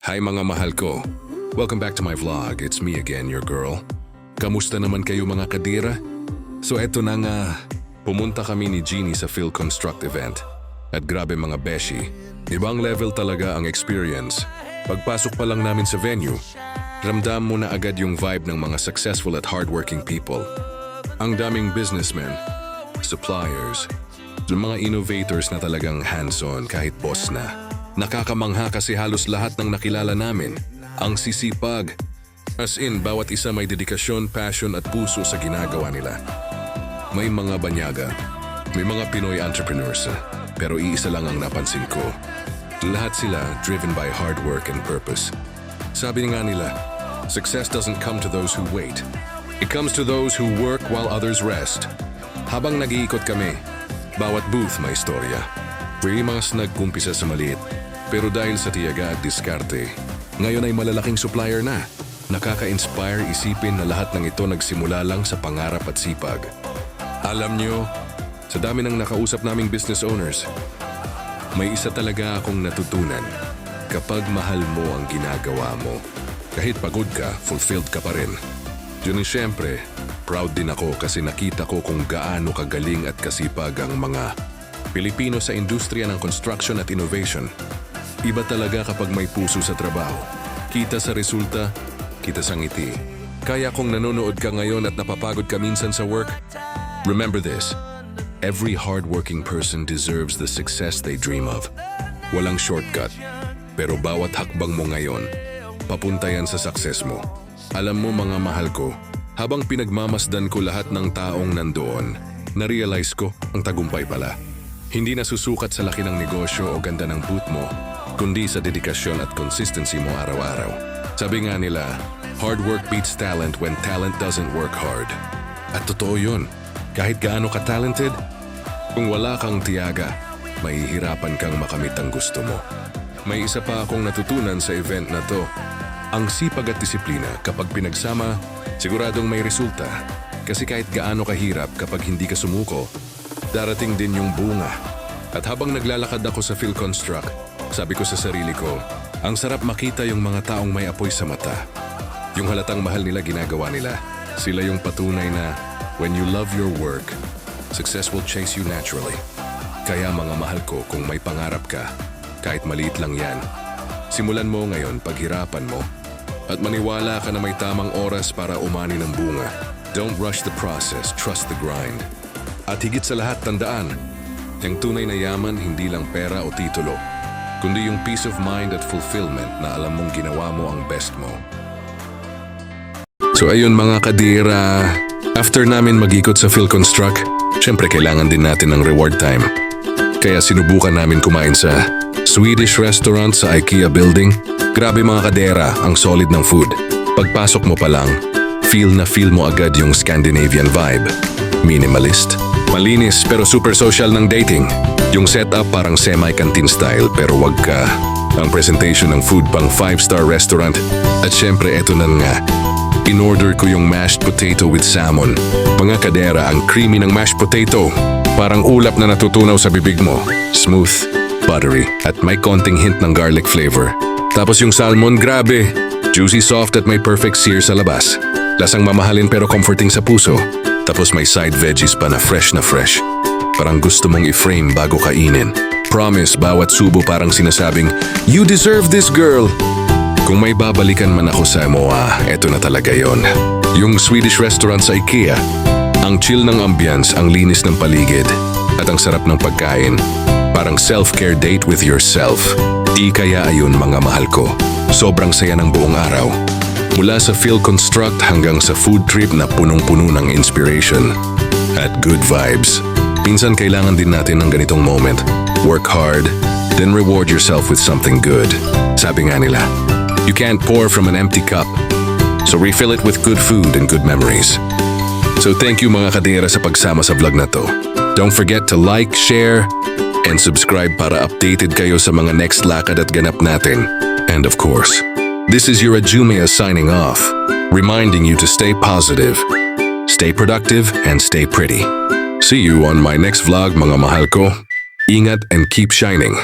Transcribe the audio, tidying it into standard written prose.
Hi mga mahal ko. Welcome back to my vlog. It's me again, your girl. Kamusta naman kayo mga kadira? So eto na nga, pumunta kami ni Jeannie sa Phil Construct event. At grabe mga beshi, ibang level talaga ang experience. Pagpasok pa lang namin sa venue, ramdam mo na agad yung vibe ng mga successful at hardworking people. Ang daming businessmen, suppliers, yung mga innovators na talagang hands-on kahit boss na. Nakakamangha kasi halos lahat ng nakilala namin ang sisipag. As in, bawat isa may dedikasyon, passion at puso sa ginagawa nila. May mga banyaga, may mga Pinoy entrepreneurs, pero iisa lang ang napansin ko. Lahat sila driven by hard work and purpose. Sabi nga nila, success doesn't come to those who wait. It comes to those who work while others rest. Habang nag-iikot kami, bawat booth may istorya. Mas nagkumpisa sa maliit, pero dahil sa tiyaga at diskarte, ngayon ay malalaking supplier na. Nakaka-inspire isipin na lahat ng ito nagsimula lang sa pangarap at sipag. Alam nyo, sa dami ng nakausap naming business owners, may isa talaga akong natutunan. Kapag mahal mo ang ginagawa mo, kahit pagod ka, fulfilled ka pa rin. Yun siyempre, proud din ako kasi nakita ko kung gaano kagaling at kasipag ang mga Pilipino sa industriya ng construction at innovation. Iba talaga kapag may puso sa trabaho. Kita sa resulta, kita sa ngiti. Kaya kung nanonood ka ngayon at napapagod ka minsan sa work, remember this. Every hardworking person deserves the success they dream of. Walang shortcut, pero bawat hakbang mo ngayon, papunta yan sa success mo. Alam mo mga mahal ko, habang pinagmamasdan ko lahat ng taong nandoon, na-realize ko ang tagumpay pala. Hindi nasusukat sa laki ng negosyo o ganda ng booth mo, kundi sa dedikasyon at consistency mo araw-araw. Sabi nga nila, hard work beats talent when talent doesn't work hard. At totoo yun, kahit gaano ka-talented, kung wala kang tiyaga, mahihirapan kang makamit ang gusto mo. May isa pa akong natutunan sa event na to. Ang sipag at disiplina kapag pinagsama, siguradong may resulta. Kasi kahit gaano kahirap kapag hindi ka sumuko, darating din yung bunga. At habang naglalakad ako sa Phil Construct, sabi ko sa sarili ko, ang sarap makita yung mga taong may apoy sa mata. Yung halatang mahal nila ginagawa nila. Sila yung patunay na when you love your work, success will chase you naturally. Kaya mga mahal ko, kung may pangarap ka, kahit maliit lang yan, simulan mo ngayon, paghirapan mo, at maniwala ka na may tamang oras para umani ng bunga. Don't rush the process, trust the grind. At higit sa lahat, tandaan, ang tunay na yaman hindi lang pera o titulo, kundi yung peace of mind at fulfillment na alam mong ginawa mo ang best mo. So ayun mga kadira, after namin mag-ikot sa Phil Construct, syempre kailangan din natin ng reward time. Kaya sinubukan namin kumain sa Swedish restaurant sa IKEA building. Grabe mga kadera, ang solid ng food. Pagpasok mo pa lang, feel mo agad yung Scandinavian vibe. Minimalist, malinis pero super social ng dating. Yung setup parang semi-canteen style pero wag ka. Ang presentation ng food pang 5-star restaurant. At syempre eto na nga, in-order ko yung mashed potato with salmon. Mga kadera, ang creamy ng mashed potato. Parang ulap na natutunaw sa bibig mo. Smooth, buttery, at may konting hint ng garlic flavor. Tapos yung salmon, grabe. Juicy soft at may perfect sear sa labas. Lasang mamahalin pero comforting sa puso. Tapos may side veggies pa na fresh na fresh. Parang gusto mong i-frame bago kainin. Promise, bawat subo parang sinasabing, you deserve this girl! Kung may babalikan man ako sa MOA, eto na talaga yon. Yung Swedish restaurant sa IKEA. Ang chill ng ambience, ang linis ng paligid, at ang sarap ng pagkain. Parang self-care date with yourself. Di kaya ayun mga mahal ko. Sobrang saya ng buong araw. Mula sa Phil Construct hanggang sa food trip na punong-puno ng inspiration at good vibes. Minsan kailangan din natin ng ganitong moment. Work hard, then reward yourself with something good. Sabi nga nila, you can't pour from an empty cup. So refill it with good food and good memories. So thank you mga kadera sa pagsama sa vlog na to. Don't forget to like, share, and subscribe para updated kayo sa mga next lakad at ganap natin. And of course, this is your Ajumea signing off, reminding you to stay positive, stay productive, and stay pretty. See you on my next vlog mga mahal ko. Ingat and keep shining.